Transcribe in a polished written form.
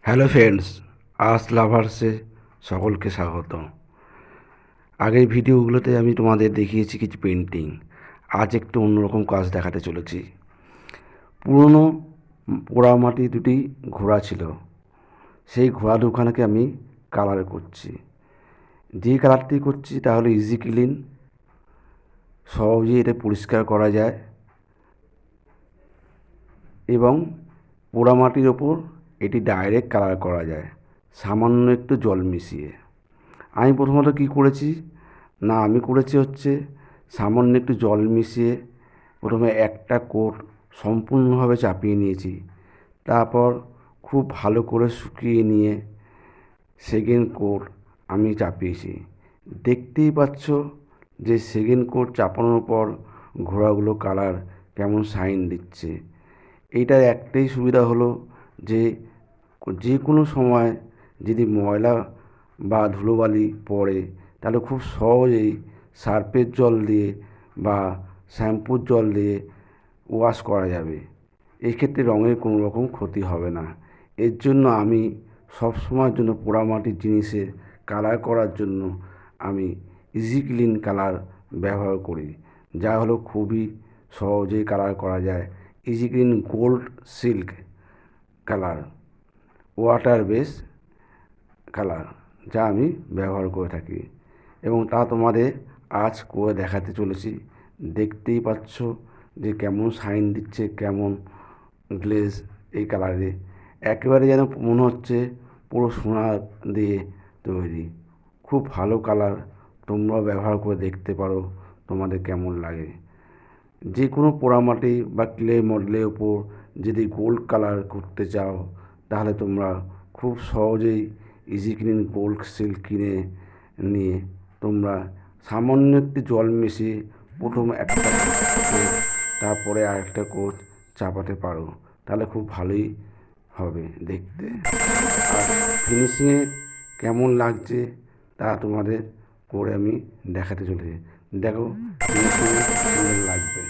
Hello friends, arts লাভার্সে সকলকে স্বাগত। আগের ভিডিওগুলোতে আমি তোমাদের দেখিয়েছি কিছু পেন্টিং। আজ একটু অন্যরকম কাজ দেখাতে চলেছি। পুরনো পোড়ামাটি দুটি ঘোড়া ছিল, সেই ঘোড়া দুখানাকে আমি কালার করছি। যে কালারটি করছি তা হলো ইজি ক্লিন। সহজেই এটা পরিষ্কার করা যায় এবং পোড়ামাটির ওপর এটি ডাইরেক্ট কালার করা যায় সামান্য একটু জল মিশিয়ে। আমি প্রথমত কী করেছি না, আমি করেছি হচ্ছে সামান্য একটু জল মিশিয়ে প্রথমে একটা কোট সম্পূর্ণভাবে চাপিয়ে নিয়েছি। তারপর খুব ভালো করে শুকিয়ে নিয়ে সেকেন্ড কোট আমি চাপিয়েছি। দেখতেই পাচ্ছ যে সেকেন্ড কোট চাপানোর পর ঘোড়াগুলো কালার কেমন শাইন দিচ্ছে। এইটার একটাই সুবিধা হলো যে যে কোনো সময় যদি ময়লা বা ধুলোবালি পড়ে তাহলে খুব সহজেই সার্ফের জল দিয়ে বা শ্যাম্পুর জল দিয়ে ওয়াশ করা যাবে। এই ক্ষেত্রে রঙের কোনো রকম ক্ষতি হবে না। এর জন্য আমি সব সময়ের জন্য পোড়ামাটির জিনিসে কালার করার জন্য আমি ইজি ক্লিন কালার ব্যবহার করি, যা হলো খুবই সহজেই কালার করা যায়। Easy clean gold silk colour, water base colour, যা আমি ব্যবহার করে থাকি এবং তা তোমাদের আজ করে দেখাতে চলেছি। দেখতেই পাচ্ছ যে কেমন শাইন দিচ্ছে, কেমন গ্লেজ এই কালারে। একেবারে যেন মনে হচ্ছে পুরো সোনা দিয়ে তৈরি। খুব ভালো কালার, তোমরা ব্যবহার করে দেখতে পারো তোমাদের কেমন লাগে। যে কোনো পোড়ামাটি বা ক্লে মডেলের ওপর যদি গোল্ড কালার করতে চাও তাহলে তোমরা খুব সহজেই ইজি ক্লিন গোল্ড সিল্ক কিনে নিয়ে তোমরা সামান্য একটু জল মিশিয়ে প্রথম একটা কোট তারপরে আরেকটা কোট চাপাতে পারো, তাহলে খুব ভালোই হবে দেখতে। আর ফিনিশিংয়ে কেমন লাগছে তা তোমাদের করে আমি দেখাতে চলেছি। দেখো ফিনিশিংয়ে সুন্দর লাগবে।